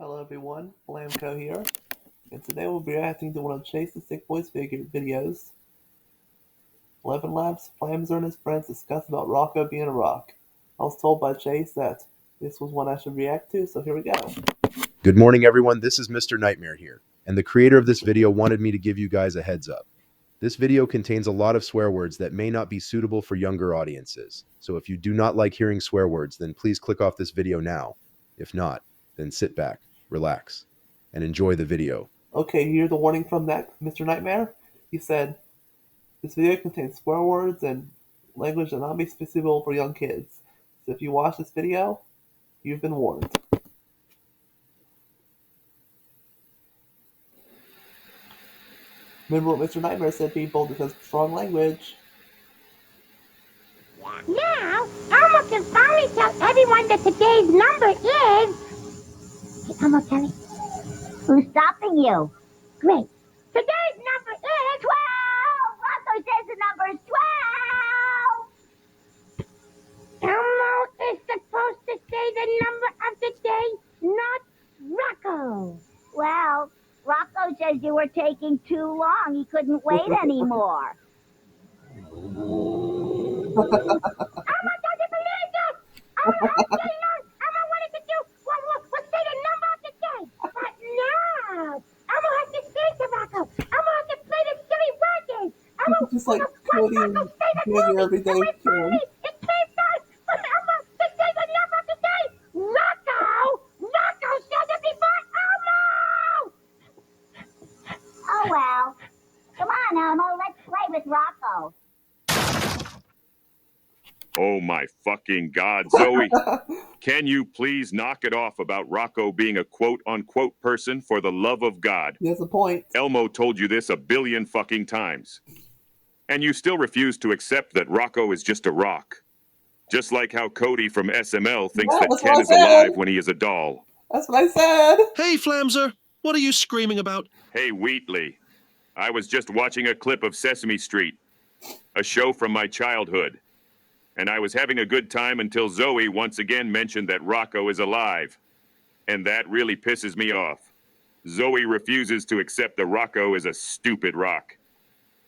Hello everyone, BlamCO here, and today we'll be reacting to one of Chase's Sick Boys videos. 11 Labs, Flamzer and his friends discuss about Rocco being a rock. I was told by Chase that this was one I should react to, so here we go. Good morning everyone, this is Mr. Nightmare here, and the creator of this video wanted me to give you guys a heads up. This video contains a lot of swear words that may not be suitable for younger audiences, so if you do not like hearing swear words, then please click off this video now. If not, then sit back, relax, and enjoy the video. Okay, here's the warning from that Mr. Nightmare. He said, this video contains swear words and language that not be suitable for young kids. So if you watch this video, you've been warned. Remember what Mr. Nightmare said, people, this has strong language. Now, Elmo can finally tell everyone that today's number is... Hey, Elmo, tell me. Who's stopping you? Great. Today's number is 12! Rocco says the number is 12! Elmo is supposed to say the number of the day, not Rocco. Well, Rocco says you were taking too long. He couldn't wait anymore. Elmo doesn't believe this! Elmo wanted to do was say the number of the day. But no! Elmo has to sing to Rocco. Elmo has to play the silly word games. Elmo Just like Cody and Junior every day. It came time for Elmo to say the number of the day. Rocco! Rocco said it before Elmo! Oh well. Come on, Elmo. Let's play with Rocco. Oh my fucking God, Zoe. Can you please knock it off about Rocco being a quote-unquote person, for the love of God? He has a point. Elmo told you this a billion fucking times. And you still refuse to accept that Rocco is just a rock. Just like how Cody from SML thinks that Ken is alive when he is a doll. That's what I said. Hey, Flamzer, what are you screaming about? Hey, Wheatley. I was just watching a clip of Sesame Street, a show from my childhood. And I was having a good time until Zoe once again mentioned that Rocco is alive. And that really pisses me off. Zoe refuses to accept that Rocco is a stupid rock.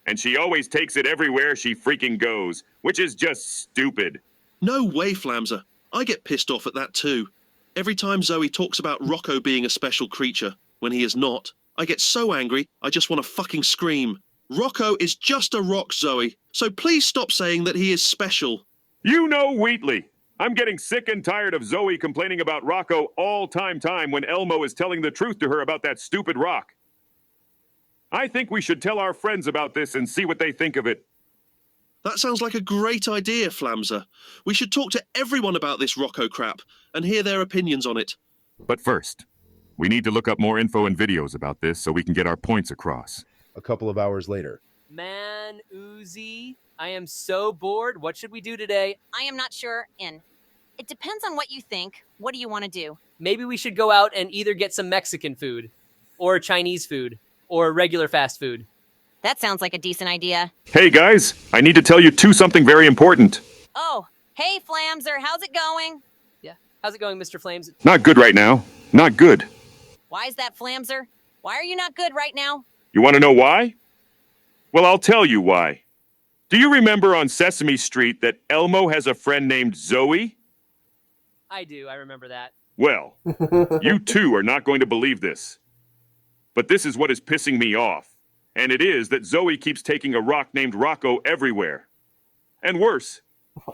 And she always takes it everywhere she freaking goes, which is just stupid. No way, Flamzer. I get pissed off at that too. Every time Zoe talks about Rocco being a special creature, when he is not, I get so angry, I just want to fucking scream. Rocco is just a rock, Zoe, so please stop saying that he is special. You know, Wheatley, I'm getting sick and tired of Zoe complaining about Rocco all time when Elmo is telling the truth to her about that stupid rock. I think we should tell our friends about this and see what they think of it. That sounds like a great idea, Flamzer. We should talk to everyone about this Rocco crap and hear their opinions on it. But first, we need to look up more info and videos about this so we can get our points across. A couple of hours later. Man, Uzi, I am so bored. What should we do today? I am not sure. It depends on what you think. What do you want to do? Maybe we should go out and either get some Mexican food, or Chinese food, or regular fast food. That sounds like a decent idea. Hey guys, I need to tell you something very important. Oh, hey Flamzer, how's it going? Yeah, how's it going, Mr. Flames? Not good right now. Not good. Why is that, Flamzer? Why are you not good right now? You want to know why? Well, I'll tell you why. Do you remember on Sesame Street that Elmo has a friend named Zoe? I do, I remember that. Well, you too are not going to believe this. But this is what is pissing me off. And it is that Zoe keeps taking a rock named Rocco everywhere. And worse,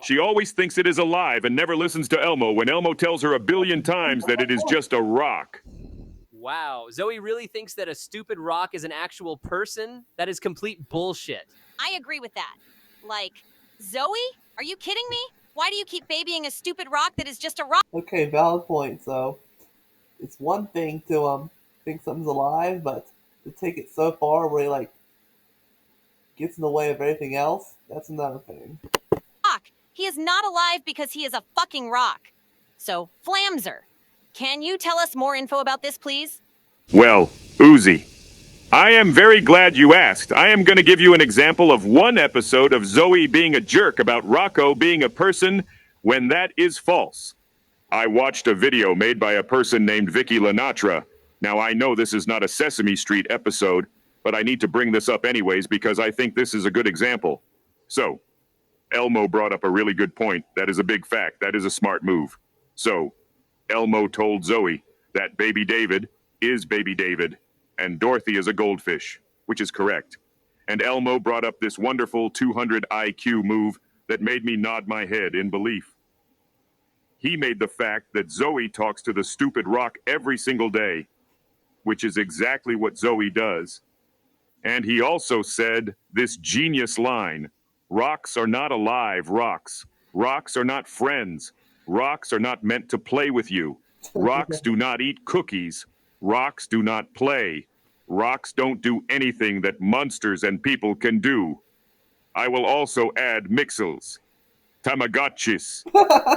she always thinks it is alive and never listens to Elmo when Elmo tells her a billion times that it is just a rock. Wow, Zoe really thinks that a stupid rock is an actual person? That is complete bullshit. I agree with that. Like, Zoe? Are you kidding me? Why do you keep babying a stupid rock that is just a rock? Okay, valid point. So, it's one thing to think something's alive, but to take it so far where he gets in the way of everything else, that's another thing. Rock. He is not alive because he is a fucking rock. So, Flamzer, can you tell us more info about this, please? Well, Uzi, I am very glad you asked. I am going to give you an example of one episode of Zoe being a jerk about Rocco being a person when that is false. I watched a video made by a person named Vicky Lenatra. Now, I know this is not a Sesame Street episode, but I need to bring this up anyways because I think this is a good example. So, Elmo brought up a really good point. That is a big fact. That is a smart move. So, Elmo told Zoe that baby David is baby David, and Dorothy is a goldfish, which is correct. And Elmo brought up this wonderful 200 IQ move that made me nod my head in belief. He made the fact that Zoe talks to the stupid rock every single day, which is exactly what Zoe does. And he also said this genius line, rocks are not alive rocks. Rocks are not friends. Rocks are not meant to play with you. Rocks do not eat cookies. Rocks do not play. Rocks don't do anything that monsters and people can do. I will also add mixels, Tamagotchis,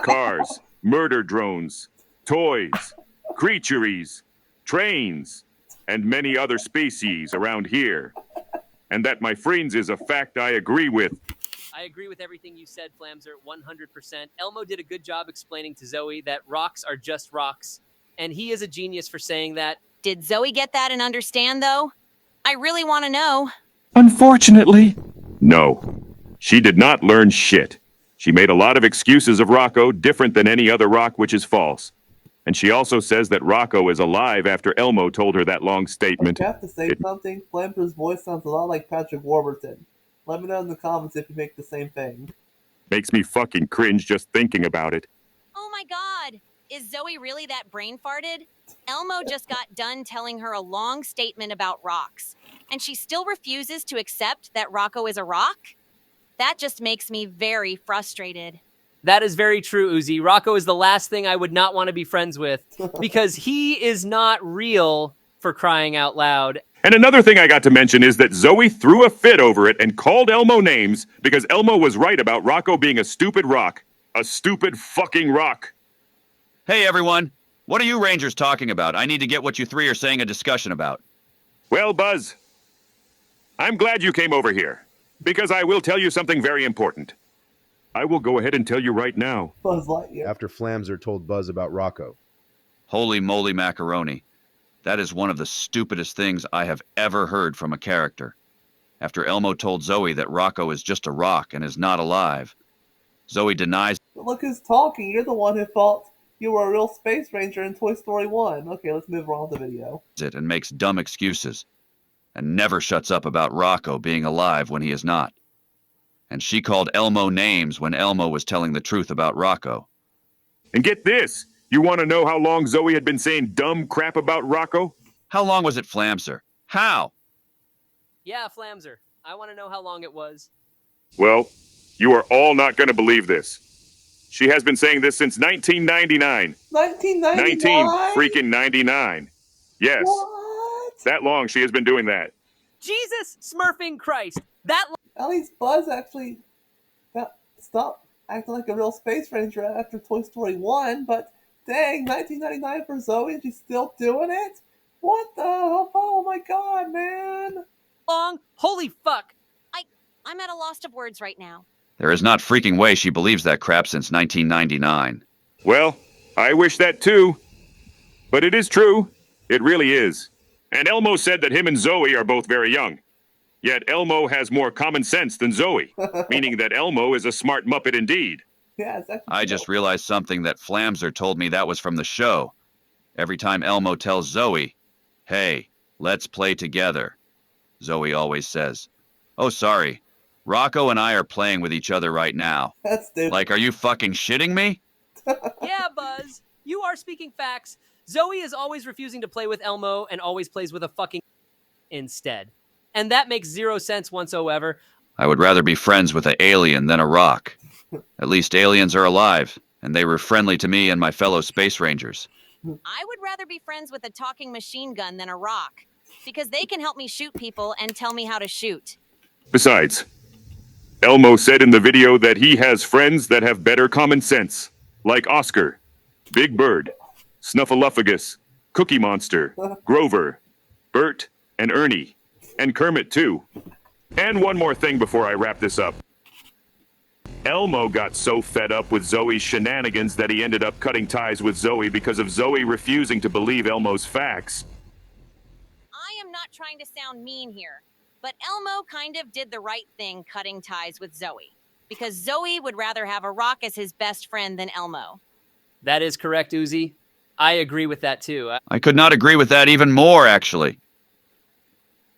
cars, murder drones, toys, creaturies, trains, and many other species around here. And that, my friends, is a fact I agree with. I agree with everything you said, Flamzer, 100%. Elmo did a good job explaining to Zoe that rocks are just rocks, and he is a genius for saying that. Did Zoe get that and understand, though? I really want to know. Unfortunately. No, she did not learn shit. She made a lot of excuses of Rocco, different than any other rock, which is false. And she also says that Rocco is alive after Elmo told her that long statement. I have to say something. Flamzer's voice sounds a lot like Patrick Warburton. Let me know in the comments if you make the same thing. Makes me fucking cringe just thinking about it. Oh my god! Is Zoe really that brain farted? Elmo just got done telling her a long statement about rocks, and she still refuses to accept that Rocco is a rock? That just makes me very frustrated. That is very true, Uzi. Rocco is the last thing I would not want to be friends with because he is not real, for crying out loud. And another thing I got to mention is that Zoe threw a fit over it and called Elmo names because Elmo was right about Rocco being a stupid rock. A stupid fucking rock. Hey, everyone. What are you Rangers talking about? I need to get what you three are saying a discussion about. Well, Buzz, I'm glad you came over here because I will tell you something very important. I will go ahead and tell you right now. Buzz Lightyear. After Flamzer told Buzz about Rocco. Holy moly macaroni. That is one of the stupidest things I have ever heard from a character. After Elmo told Zoe that Rocco is just a rock and is not alive, Zoe denies But look who's talking. You're the one who thought you were a real space ranger in Toy Story 1. Okay, let's move on with the video. it and makes dumb excuses, and never shuts up about Rocco being alive when he is not. And she called Elmo names when Elmo was telling the truth about Rocco. And get this, you want to know how long Zoe had been saying dumb crap about Rocco? How long was it, Flamzer? How? Yeah, Flamzer. I want to know how long it was. Well, you are all not going to believe this. She has been saying this since 1999. 1999? 19 freaking 99. Yes, What? that long she has been doing that. Jesus smurfing Christ. That At least Buzz actually stopped acting like a real space ranger after Toy Story 1, but dang, 1999 for Zoe and she's still doing it? What the hell? Oh my god, man. long? Holy fuck. I'm at a loss of words right now. There is not freaking way she believes that crap since 1999. Well, I wish that too. But it is true. It really is. And Elmo said that him and Zoe are both very young. Yet Elmo has more common sense than Zoe, meaning that Elmo is a smart Muppet indeed. Yeah, it's actually I just realized something that Flamzer told me that was from the show. Every time Elmo tells Zoe, "Hey, let's play together," Zoe always says, "Oh, sorry. Rocco and I are playing with each other right now." That's stupid. Like, are you fucking shitting me? Yeah, Buzz. You are speaking facts. Zoe is always refusing to play with Elmo and always plays with a fucking instead. And that makes zero sense whatsoever. I would rather be friends with an alien than a rock. At least aliens are alive, and they were friendly to me and my fellow space rangers. I would rather be friends with a talking machine gun than a rock, because they can help me shoot people and tell me how to shoot. Besides, Elmo said in the video that he has friends that have better common sense, like Oscar, Big Bird, Snuffleupagus, Cookie Monster, Grover, Bert, and Ernie, and Kermit too. And one more thing before I wrap this up. Elmo got so fed up with Zoe's shenanigans that he ended up cutting ties with Zoe because of Zoe refusing to believe Elmo's facts. I am not trying to sound mean here, but Elmo kind of did the right thing cutting ties with Zoe, because Zoe would rather have a rock as his best friend than Elmo. That is correct, Uzi. I agree with that too. I could not agree with that even more, actually.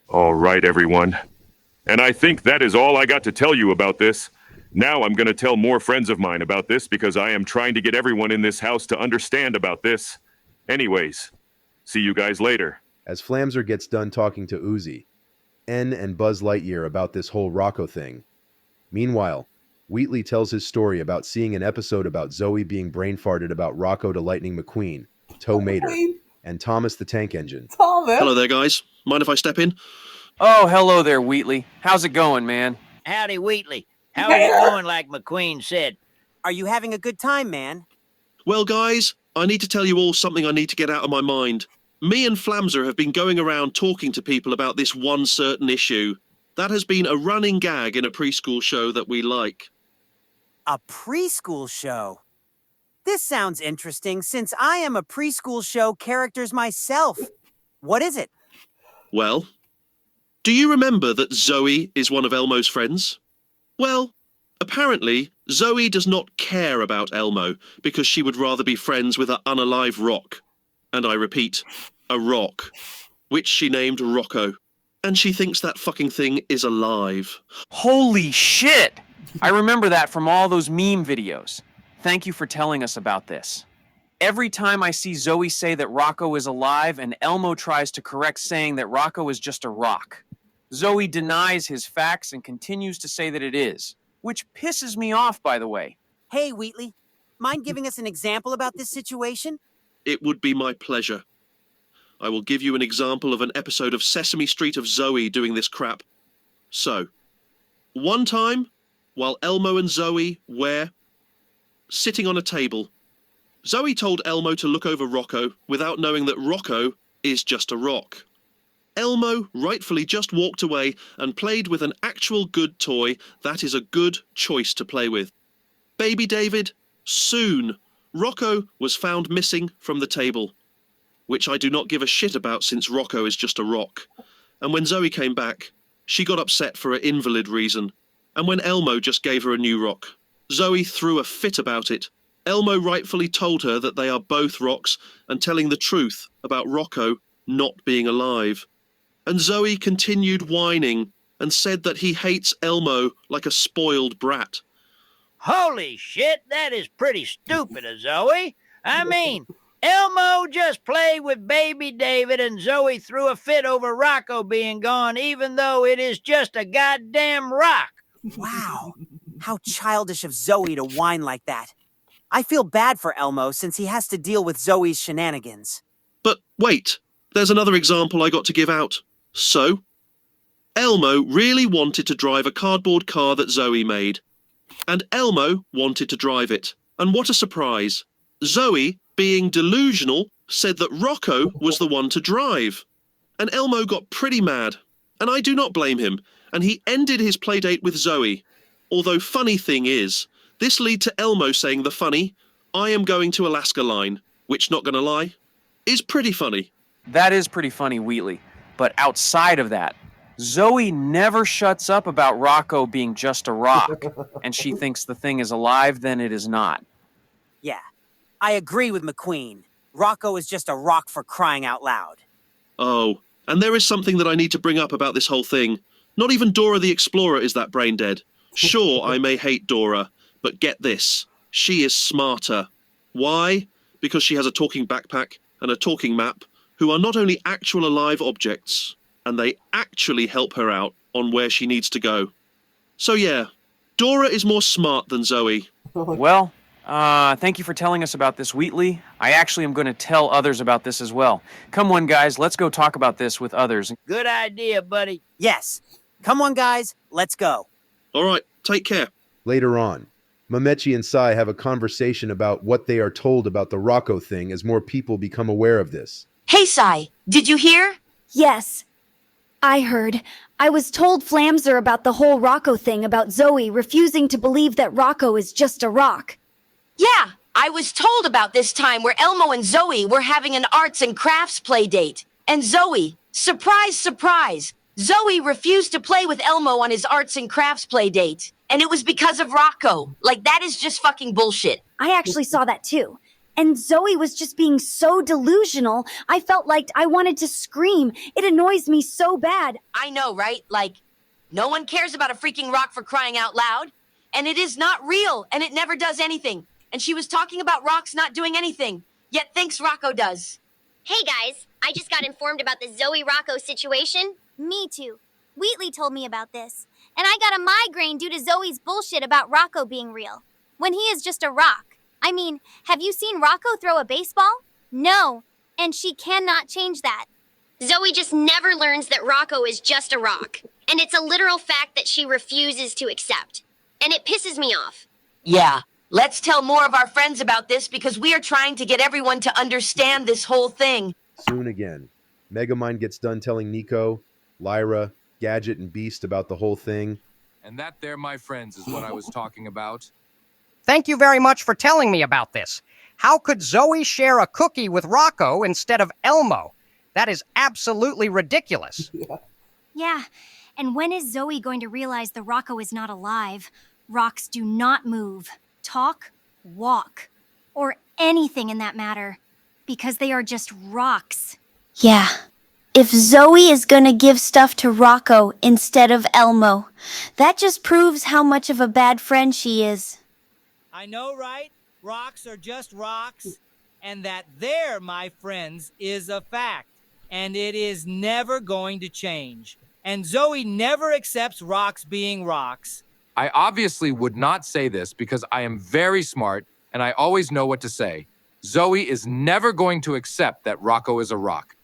All right, everyone. And I think that is all I got to tell you about this. Now I'm going to tell more friends of mine about this because I am trying to get everyone in this house to understand about this. Anyways, see you guys later. As Flamzer gets done talking to Uzi, N and Buzz Lightyear about this whole Rocco thing. Meanwhile, Wheatley tells his story about seeing an episode about Zoe being brain farted about Rocco to Lightning McQueen, Tow Mater, and Thomas the Tank Engine. Hello there, guys. Mind if I step in? Oh, hello there, Wheatley. How's it going, man? Howdy, Wheatley. How's it going, like McQueen said? Are you having a good time, man? Well, guys, I need to tell you all something I need to get out of my mind. Me and Flamzer have been going around talking to people about this one certain issue. That has been a running gag in a preschool show that we like. A preschool show? This sounds interesting since I am a preschool show characters myself. What is it? Well, do you remember that Zoe is one of Elmo's friends? Well, apparently, Zoe does not care about Elmo because she would rather be friends with an unalive rock. And I repeat, a rock, which she named Rocco. And she thinks that fucking thing is alive. Holy shit! I remember that from all those meme videos. Thank you for telling us about this. Every time I see Zoe say that Rocco is alive and Elmo tries to correct saying that Rocco is just a rock, Zoe denies his facts and continues to say that it is, which pisses me off, by the way. Hey, Wheatley, mind giving us an example about this situation? It would be my pleasure. I will give you an example of an episode of Sesame Street of Zoe doing this crap. So, one time, while Elmo and Zoe were sitting on a table, Zoe told Elmo to look over Rocco without knowing that Rocco is just a rock. Elmo rightfully just walked away and played with an actual good toy that is a good choice to play with. Baby David, soon, Rocco was found missing from the table, which I do not give a shit about since Rocco is just a rock. And when Zoe came back, she got upset for an invalid reason. And when Elmo just gave her a new rock, Zoe threw a fit about it. Elmo rightfully told her that they are both rocks and telling the truth about Rocco not being alive. And Zoe continued whining and said that he hates Elmo like a spoiled brat. Holy shit, that is pretty stupid of Zoe. I mean, Elmo just played with baby David and Zoe threw a fit over Rocco being gone, even though it is just a goddamn rock. Wow, how childish of Zoe to whine like that. I feel bad for Elmo since he has to deal with Zoe's shenanigans. But wait, there's another example I got to give out. So, Elmo really wanted to drive a cardboard car that Zoe made. And Elmo wanted to drive it. And what a surprise. Zoe, being delusional, said that Rocco was the one to drive. And Elmo got pretty mad. And I do not blame him. And he ended his playdate with Zoe. Although funny thing is, this led to Elmo saying the funny, "I am going to Alaska" line, which, not gonna lie, is pretty funny. That is pretty funny, Wheatley. But outside of that, Zoe never shuts up about Rocco being just a rock, and she thinks the thing is alive, then it is not. Yeah, I agree with McQueen. Rocco is just a rock for crying out loud. Oh, and there is something that I need to bring up about this whole thing. Not even Dora the Explorer is that brain dead. Sure, I may hate Dora, but get this, she is smarter. Why? Because she has a talking backpack and a talking map, who are not only actual alive objects, and they actually help her out on where she needs to go. So yeah, Dora is more smart than Zoe. Well, thank you for telling us about this, Wheatley. I actually am going to tell others about this as well. Come on, guys, let's go talk about this with others. Good idea, buddy. Yes. Come on, guys, let's go. All right, take care. Later on, Mamechi and Sai have a conversation about what they are told about the Rocco thing as more people become aware of this. Hey, Sai, did you hear? Yes. I heard. I was told Flamzer about the whole Rocco thing about Zoe refusing to believe that Rocco is just a rock. Yeah, I was told about this time where Elmo and Zoe were having an arts and crafts play date. And Zoe, surprise, surprise, Zoe refused to play with Elmo on his arts and crafts play date. And it was because of Rocco. Like, that is just fucking bullshit. I actually saw that too. And Zoe was just being so delusional, I felt like I wanted to scream. It annoys me so bad. I know, right? Like, no one cares about a freaking rock for crying out loud. And it is not real, and it never does anything. And she was talking about rocks not doing anything, yet thinks Rocco does. Hey guys, I just got informed about the Zoe Rocco situation. Me too. Wheatley told me about this. And I got a migraine due to Zoe's bullshit about Rocco being real, when he is just a rock. I mean, have you seen Rocco throw a baseball? No, and she cannot change that. Zoe just never learns that Rocco is just a rock, and it's a literal fact that she refuses to accept. And it pisses me off. Yeah, let's tell more of our friends about this because we are trying to get everyone to understand this whole thing. Soon again. Megamind gets done telling Nico, Lyra, Gadget, and Beast about the whole thing. And that there, my friends, is what I was talking about. Thank you very much for telling me about this. How could Zoe share a cookie with Rocco instead of Elmo? That is absolutely ridiculous. Yeah, and when is Zoe going to realize the Rocco is not alive? Rocks do not move, talk, walk, or anything in that matter, because they are just rocks. Yeah. If Zoe is gonna give stuff to Rocco instead of Elmo, that just proves how much of a bad friend she is. I know, right? Rocks are just rocks. And that there, my friends, is a fact. And it is never going to change. And Zoe never accepts rocks being rocks. I obviously would not say this because I am very smart and I always know what to say. Zoe is never going to accept that Rocco is a rock.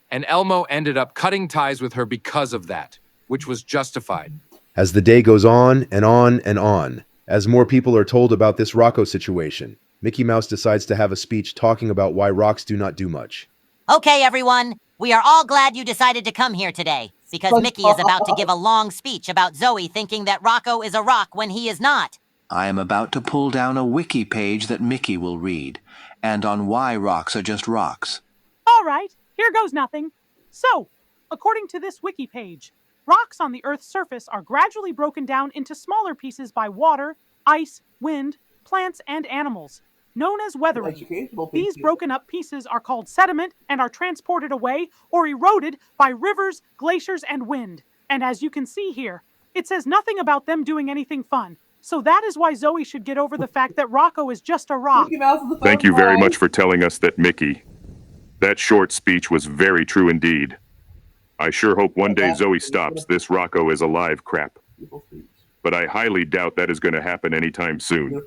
And Elmo ended up cutting ties with her because of that, which was justified. As the day goes on and on and on, as more people are told about this Rocco situation, Mickey Mouse decides to have a speech talking about why rocks do not do much. Okay, everyone, we are all glad you decided to come here today, because Mickey is about to give a long speech about Zoe thinking that Rocco is a rock when he is not. I am about to pull down a wiki page that Mickey will read, and on why rocks are just rocks. All right, here goes nothing. So, according to this wiki page, rocks on the Earth's surface are gradually broken down into smaller pieces by water, ice, wind, plants, and animals, known as weathering. These broken up pieces are called sediment and are transported away or eroded by rivers, glaciers, and wind. And as you can see here, it says nothing about them doing anything fun. So that is why Zoe should get over the fact that Rocco is just a rock. Thank you very much for telling us that, Mickey. That short speech was very true indeed. I sure hope one day Zoe stops this Rocco is alive crap. But I highly doubt that is going to happen anytime soon.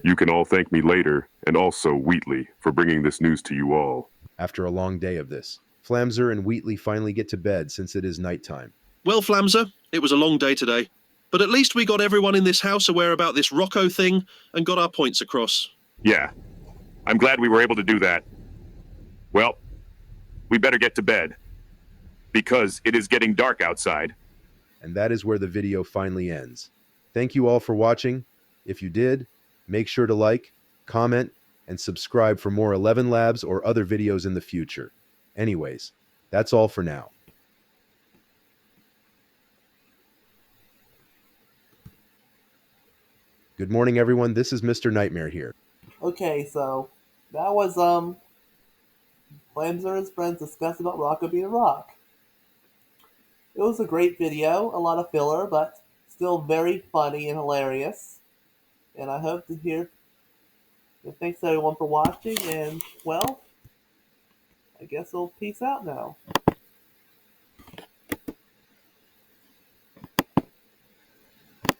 You can all thank me later, and also Wheatley, for bringing this news to you all. After a long day of this, Flamzer and Wheatley finally get to bed since it is nighttime. Well, Flamzer, it was a long day today. But at least we got everyone in this house aware about this Rocco thing and got our points across. Yeah, I'm glad we were able to do that. Well, we better get to bed, because it is getting dark outside. And that is where the video finally ends. Thank you all for watching. If you did, make sure to like, comment, and subscribe for more 11 Labs or other videos in the future. Anyways, that's all for now. Good morning, everyone. This is Mr. Nightmare here. Okay, so that was Flamzer and his friends discuss about Rocco being a rock. It was a great video, a lot of filler, but still very funny and hilarious. And I hope to hear. And thanks everyone for watching, and well, I guess we'll peace out now.